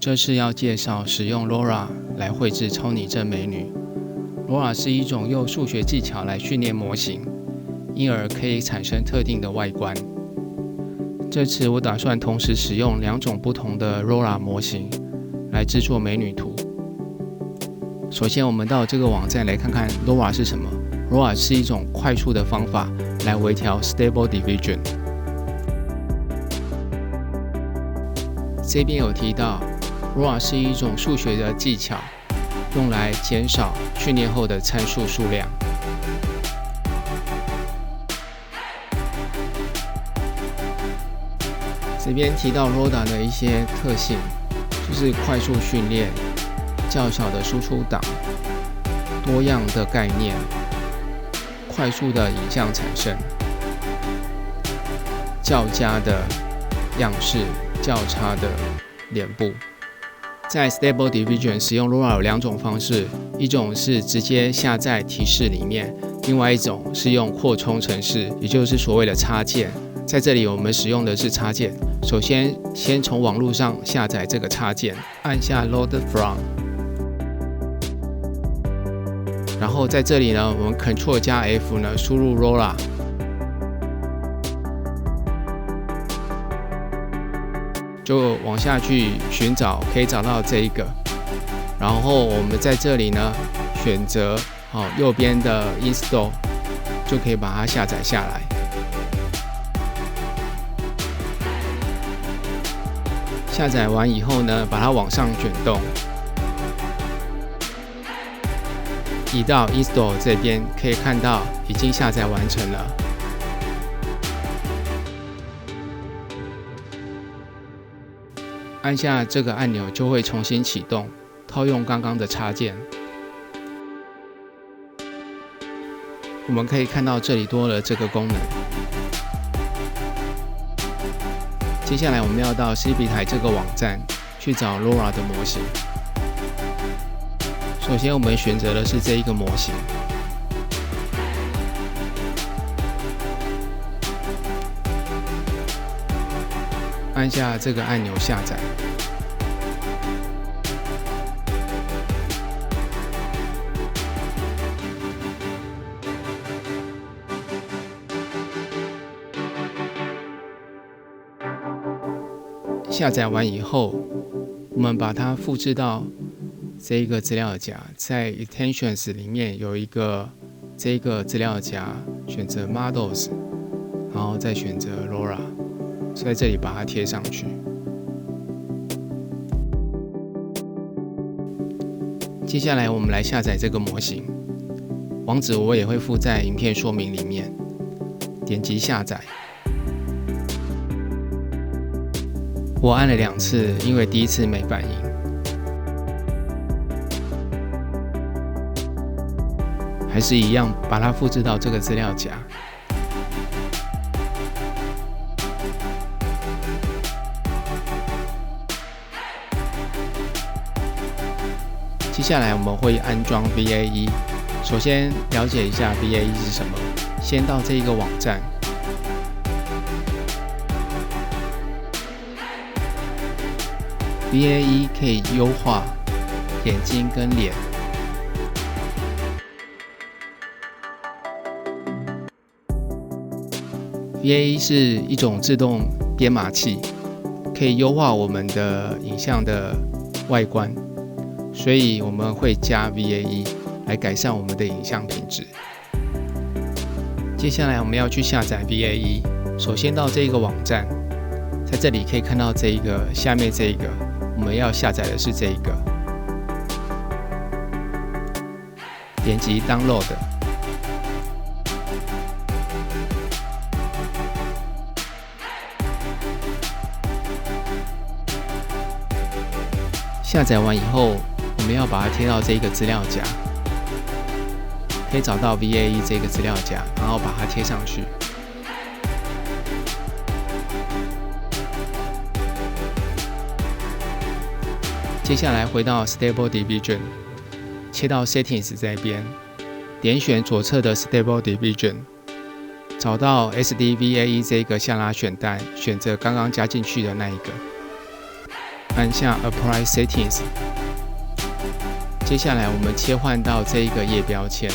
这次要介绍使用 LoRa 来绘制超拟真美女。LoRa 是一种用数学技巧来训练模型，因而可以产生特定的外观。这次我打算同时使用2种不同的 LoRa 模型来制作美女图。首先，我们到这个网站来看看 LoRa 是什么。LoRa 是一种快速的方法来微调 Stable Diffusion。这边有提到 LoRa 是一种数学的技巧，用来减少训练后的参数数量。这边提到 LoRa 的一些特性，就是快速训练、较小的输出档、多样的概念、快速的影像产生、较佳的样式、较差的脸部。在 Stable Diffusion 使用 LoRa 有2种方式，一种是直接下在提示里面，另外一种是用扩充程式，也就是所谓的插件。在这里我们使用的是插件。首先，先从网络上下载这个插件，按下 Load From， 然后在这里呢，我们 Ctrl 加 F 呢，输入 LoRa， 就往下去寻找，可以找到这一个。然后我们在这里呢，选择右边的 Install， 就可以把它下载下来。下载完以后呢，把它往上卷动，移到 Install 这边，可以看到已经下载完成了。按下这个按钮就会重新启动，套用刚刚的插件。我们可以看到这里多了这个功能。接下来我们要到 CB 台这个网站去找 LoRa 的模型。首先我们选择的是这一个模型。按下这个按钮下载。下载完以后，我们把它复制到这一个资料夹，在 Extensions 里面有一个这个资料夹，选择 Models， 然后再选择 LoRa， 在这里把它贴上去。接下来我们来下载这个模型，网址我也会附在影片说明里面，点击下载。我按了2次，因为第一次没反应。还是一样，把它复制到这个资料夹。接下来我们会安装 VAE。首先了解一下 VAE 是什么。先到这一个网站。VAE 可以优化眼睛跟脸。VAE 是一种自动编码器，可以优化我们的影像的外观，所以我们会加 VAE 来改善我们的影像品质。接下来我们要去下载 VAE， 首先到这个网站，在这里可以看到这一个下面这一个。我们要下载的是这一个，点击 Download， 下载完以后，我们要把它贴到这个资料夹，可以找到 VAE 这个资料夹，然后把它贴上去。接下来回到 Stable Diffusion， 切到 Settings 这边，点选左侧的 Stable Diffusion， 找到 SDVAE 这个下拉选单，选择刚刚加进去的那一个。按下 Apply Settings。接下来我们切换到这一个页标签，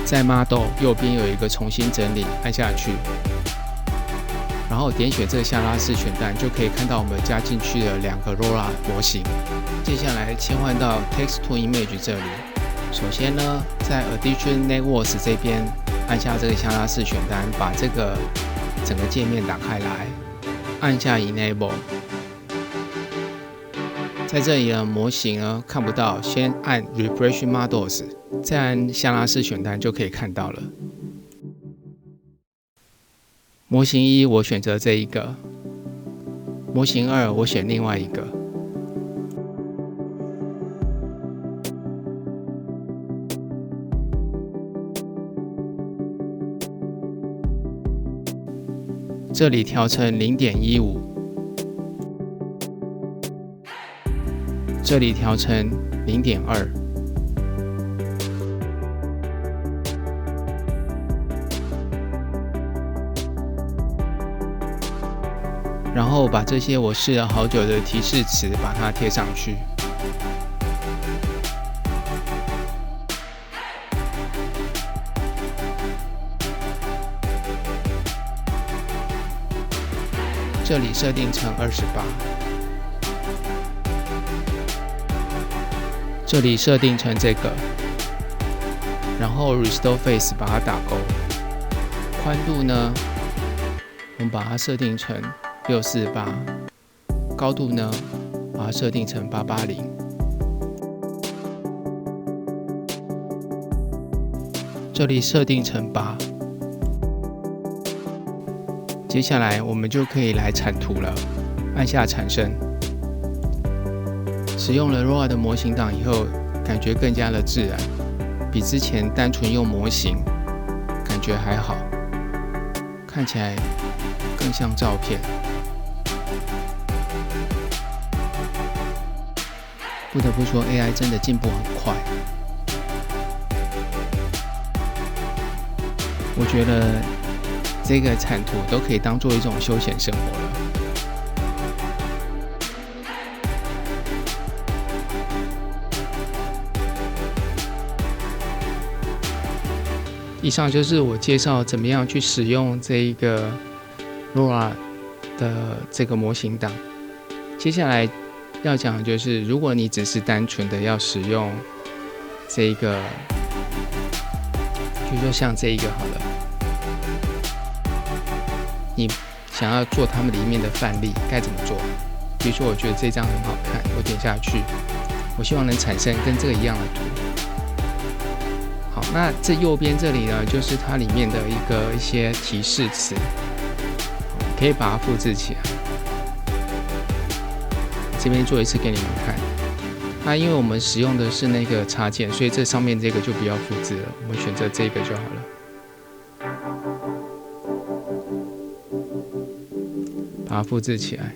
在 Model 右边有一个重新整理，按下去，然后点选这个下拉式选单，就可以看到我们加进去的2个 LoRa 模型。接下来切换到 Text to Image 这里，首先呢，在 Addition Networks 这边按下这个下拉式选单，把这个整个界面打开来，按下 Enable。在这里的模型呢看不到，先按 Refresh Models， 再按下拉式选单就可以看到了。模型1我选择这一个，模型2我选另外一个。这里调成 0.15， 这里调成 0.2， 然后把这些我试了好久的提示词把它贴上去。这里设定成28，这里设定成这个，然后 Restore Face 把它打勾。宽度呢，我们把它设定成648，高度呢，把它设定成880。这里设定成8。接下来我们就可以来产图了，按下产生。使用了 LoRa 的模型档以后，感觉更加的自然，比之前单纯用模型感觉还好，看起来更像照片。不得不说 AI 真的进步很快，我觉得这个产图都可以当做一种休闲生活了。以上就是我介绍怎么样去使用这一个 LoRa 的这个模型档。接下来要讲的就是，如果你只是单纯的要使用这一个，就说像这一个好了。你想要做他们里面的范例该怎么做？比如说，我觉得这张很好看，我点下去，我希望能产生跟这个一样的图。好，那这右边这里呢，就是它里面的一些提示词，可以把它复制起来。这边做一次给你们看。那因为我们使用的是那个插件，所以这上面这个就不要复制了，我们选择这个就好了。把它复制起来，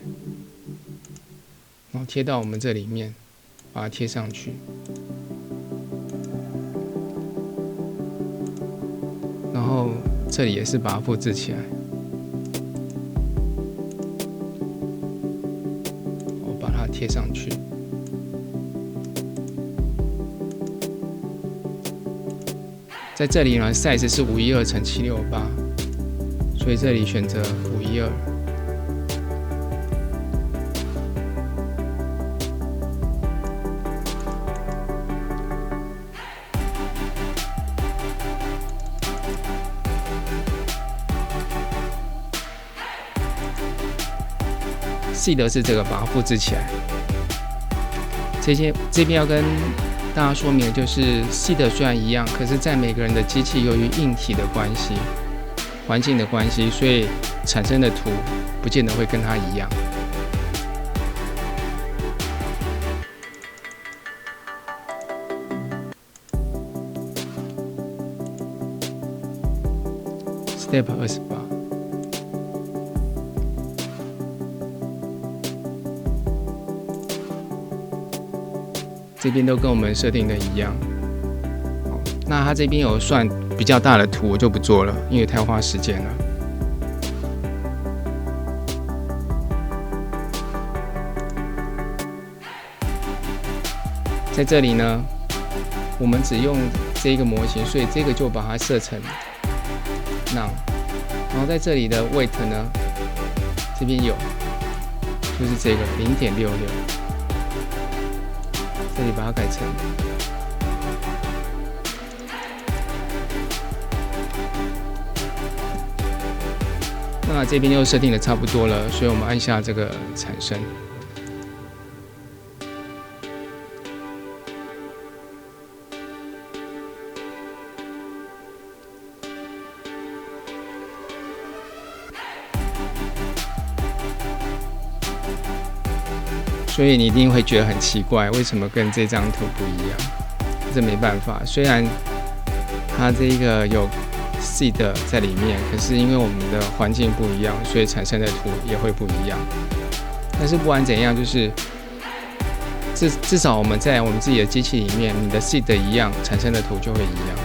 然后贴到我们这里面，把它贴上去，然后这里也是把它复制起来，我把它贴上去，在这里呢 ，size 是512×768，所以这里选择512。seed 是这个，把它复制起来。这边要跟大家说明的就是 seed 虽然一样，可是在每个人的机器由于硬体的关系、环境的关系，所以产生的图不见得会跟它一样。Step 28。这边都跟我们设定的一样。好，那它这边有算比较大的图，我就不做了，因为太花时间了。在这里呢，我们只用这个模型，所以这个就把它设成 none。然后在这里的 weight 呢，这边有，就是这个0.66，这里把它改成。那这边又设定的差不多了，所以我们按下这个产生。所以你一定会觉得很奇怪，为什么跟这张图不一样？这没办法，虽然它这个有 seed 在里面，可是因为我们的环境不一样，所以产生的图也会不一样。但是不管怎样，就是至少我们在我们自己的机器里面，你的 seed 一样，产生的图就会一样。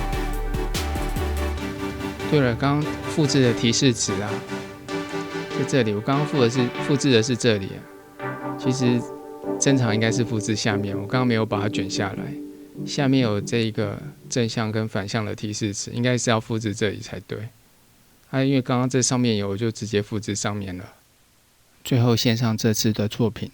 对了，刚刚复制的提示词啊，在这里，我刚刚复制的是这里啊，其实正常应该是复制下面，我刚刚没有把它卷下来。下面有这一个正向跟反向的提示词，应该是要复制这里才对。因为刚刚这上面有，我就直接复制上面了。最后献上这次的作品。